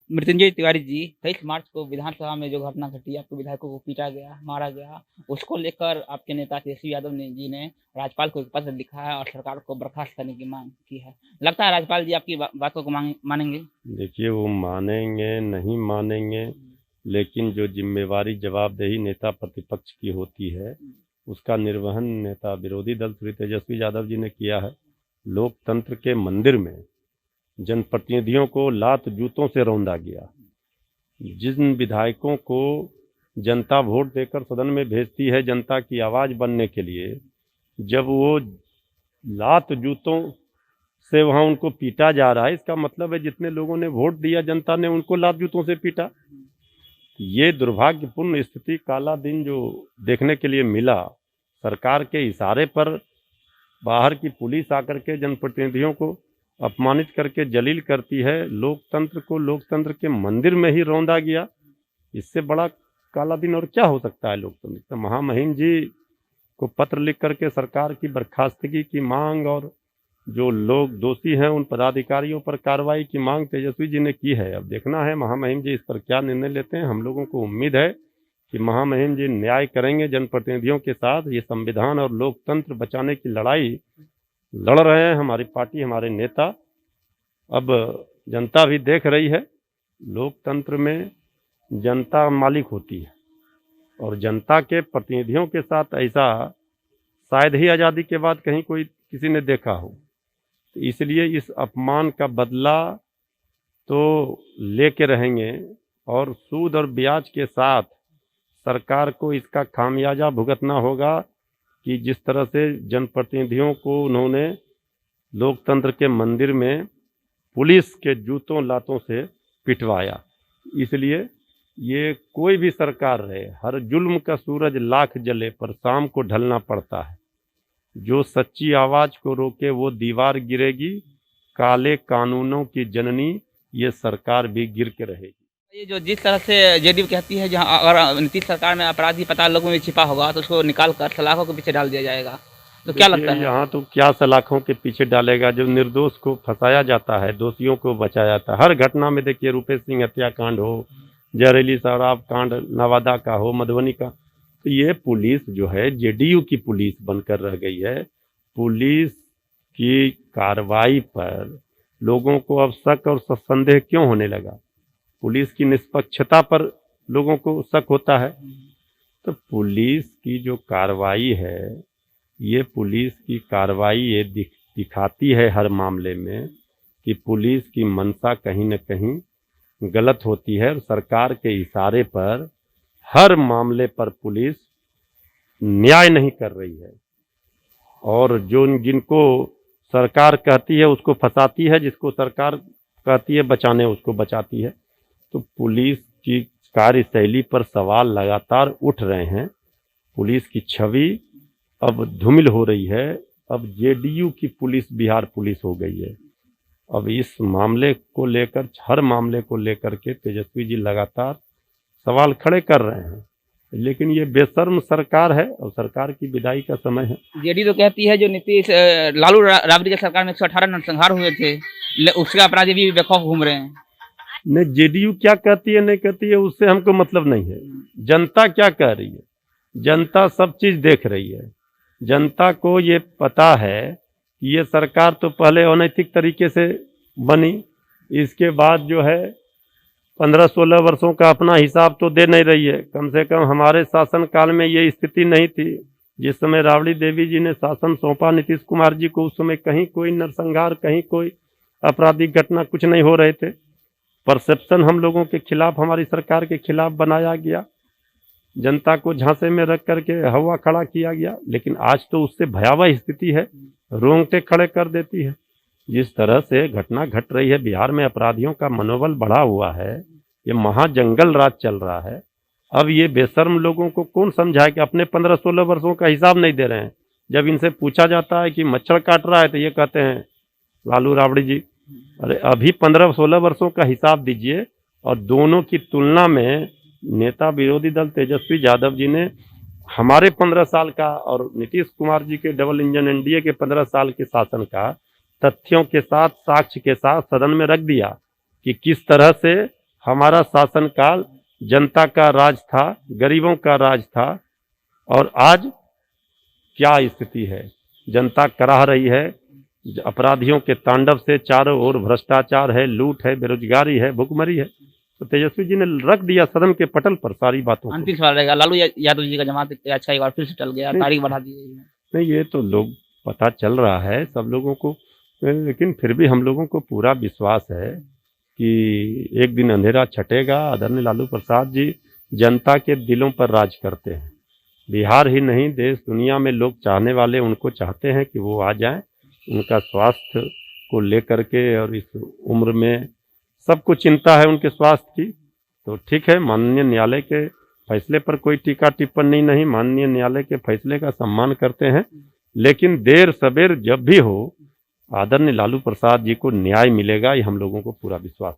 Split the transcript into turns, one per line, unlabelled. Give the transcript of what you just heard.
मृत्युंजय तिवारी जी, 23 मार्च को विधानसभा में जो घटना घटी, आपके विधायकों को पीटा गया, मारा गया, उसको लेकर आपके नेता तेजस्वी यादव ने जी ने राज्यपाल को एक पत्र लिखा है और सरकार को बर्खास्त करने की माँग की है। लगता है राज्यपाल जी आपकी बातों को मानेंगे?
देखिए, वो मानेंगे नहीं मानेंगे, लेकिन जो जिम्मेवारी जवाबदेही नेता प्रतिपक्ष की होती है उसका निर्वहन नेता विरोधी दल श्री तेजस्वी यादव जी ने किया है। लोकतंत्र के मंदिर में जनप्रतिनिधियों को लात जूतों से रौंदा गया। जिन विधायकों को जनता वोट देकर सदन में भेजती है जनता की आवाज बनने के लिए, जब वो लात जूतों से वहां उनको पीटा जा रहा है, इसका मतलब है जितने लोगों ने वोट दिया जनता ने उनको लात जूतों से पीटा। ये दुर्भाग्यपूर्ण स्थिति, काला दिन जो देखने के लिए मिला, सरकार के इशारे पर बाहर की पुलिस आकर के जनप्रतिनिधियों को अपमानित करके जलील करती है। लोकतंत्र को लोकतंत्र के मंदिर में ही रौंदा गया। इससे बड़ा काला दिन और क्या हो सकता है लोकतंत्र। तो महामहिम जी को पत्र लिख करके सरकार की बर्खास्तगी की मांग और जो लोग दोषी हैं उन पदाधिकारियों पर कार्रवाई की मांग तेजस्वी जी ने की है। अब देखना है महामहिम जी इस पर क्या निर्णय लेते हैं। हम लोगों को उम्मीद है कि महामहिम जी न्याय करेंगे जनप्रतिनिधियों के साथ। ये संविधान और लोकतंत्र बचाने की लड़ाई लड़ रहे हैं हमारी पार्टी, हमारे नेता। अब जनता भी देख रही है, लोकतंत्र में जनता मालिक होती है और जनता के प्रतिनिधियों के साथ ऐसा शायद ही आज़ादी के बाद कहीं कोई किसी ने देखा हो। तो इसलिए इस अपमान का बदला तो लेके रहेंगे और सूद और ब्याज के साथ सरकार को इसका खामियाजा भुगतना होगा कि जिस तरह से जनप्रतिनिधियों को उन्होंने लोकतंत्र के मंदिर में पुलिस के जूतों लातों से पिटवाया। इसलिए ये कोई भी सरकार रहे, हर जुल्म का सूरज लाख जले पर शाम को ढलना पड़ता है। जो सच्ची आवाज को रोके वो दीवार गिरेगी। काले कानूनों की जननी ये सरकार भी गिर के रहेगी।
ये जो जिस तरह से जेडीयू कहती है, जहाँ अगर नीतीश सरकार में अपराधी पता लोगों में छिपा होगा तो उसको निकाल कर सलाखों के पीछे डाल दिया जाएगा, तो क्या लगता है?
यहाँ तो क्या सलाखों के पीछे डालेगा। जो निर्दोष को फंसाया जाता है, दोषियों को बचाया जाता है। हर घटना में देखिए, रूपेश सिंह हत्याकांड हो, जहरीली शराब कांड नवादा का हो, मधुबनी का, तो ये पुलिस जो है जेडीयू की पुलिस बनकर रह गई है। पुलिस की कार्रवाई पर लोगों को अब शक और संदेह क्यों होने लगा? पुलिस की निष्पक्षता पर लोगों को शक होता है। तो पुलिस की जो कार्रवाई है, ये पुलिस की कार्रवाई ये दिखाती है हर मामले में कि पुलिस की मंशा कहीं न कहीं गलत होती है और सरकार के इशारे पर हर मामले पर पुलिस न्याय नहीं कर रही है और जो जिनको सरकार कहती है उसको फंसाती है, जिसको सरकार कहती है बचाने उसको बचाती है। तो पुलिस की कार्यशैली पर सवाल लगातार उठ रहे हैं। पुलिस की छवि अब धूमिल हो रही है। अब जेडीयू की पुलिस बिहार पुलिस हो गई है। अब इस मामले को लेकर, हर मामले को लेकर के तेजस्वी जी लगातार सवाल खड़े कर रहे हैं, लेकिन ये बेशर्म सरकार है और सरकार की विदाई का समय है।
जेडीयू तो कहती है जो नीतीश लालू राबड़ी की सरकार में 118 नरसंहार हुए थे, उसके अपराधी भी बेखौफ घूम रहे हैं।
नहीं, जेडीयू क्या कहती है नहीं कहती है उससे हमको मतलब नहीं है। जनता क्या कह रही है, जनता सब चीज देख रही है। जनता को ये पता है कि ये सरकार तो पहले अनैतिक तरीके से बनी, इसके बाद जो है 15-16 वर्षों का अपना हिसाब तो दे नहीं रही है। कम से कम हमारे शासनकाल में ये स्थिति नहीं थी। जिस समय राबड़ी देवी जी ने शासन सौंपा नीतीश कुमार जी को, उस समय कहीं कोई नरसंहार, कहीं कोई आपराधिक घटना कुछ नहीं हो रहे थे। परसेप्शन हम लोगों के खिलाफ, हमारी सरकार के खिलाफ बनाया गया, जनता को झांसे में रख करके हवा खड़ा किया गया। लेकिन आज तो उससे भयावह स्थिति है, रोंगटे खड़े कर देती है। जिस तरह से घटना घट रही है बिहार में, अपराधियों का मनोबल बढ़ा हुआ है, ये महाजंगल राज चल रहा है। अब ये बेशर्म लोगों को कौन समझाए कि अपने 15-16 वर्षों का हिसाब नहीं दे रहे हैं। जब इनसे पूछा जाता है कि मच्छर काट रहा है तो ये कहते हैं लालू राबड़ी जी, अरे अभी 15-16 वर्षों का हिसाब दीजिए। और दोनों की तुलना में नेता विरोधी दल तेजस्वी यादव जी ने हमारे 15 साल का और नीतीश कुमार जी के डबल इंजन एनडीए के 15 साल के शासन का तथ्यों के साथ, साक्ष्य के साथ सदन में रख दिया कि किस तरह से हमारा शासनकाल जनता का राज था, गरीबों का राज था, और आज क्या स्थिति है। जनता कराह रही है अपराधियों के तांडव से, चारों ओर भ्रष्टाचार है, लूट है, बेरोजगारी है, भुखमरी है। तो तेजस्वी जी ने रख दिया सदन के पटल पर सारी बातों को।
अंतिम सवाल रहेगा, लालू यादव जी का जमानत याचिका एक बार फिर से टल गया, तारीख बढ़ा दी गई है।
नहीं, ये तो लोग पता चल रहा है सब लोगों को, लेकिन फिर भी हम लोगों को पूरा विश्वास है कि एक दिन अंधेरा छटेगा। आदरणीय लालू प्रसाद जी जनता के दिलों पर राज करते हैं। बिहार ही नहीं, देश दुनिया में लोग चाहने वाले उनको चाहते हैं कि वो आ जाएं। उनका स्वास्थ्य को लेकर के और इस उम्र में सबको चिंता है उनके स्वास्थ्य की। तो ठीक है, माननीय न्यायालय के फैसले पर कोई टीका टिप्पणी नहीं, माननीय न्यायालय के फैसले का सम्मान करते हैं। लेकिन देर सबेर जब भी हो, आदरणीय लालू प्रसाद जी को न्याय मिलेगा, ये हम लोगों को पूरा विश्वास है।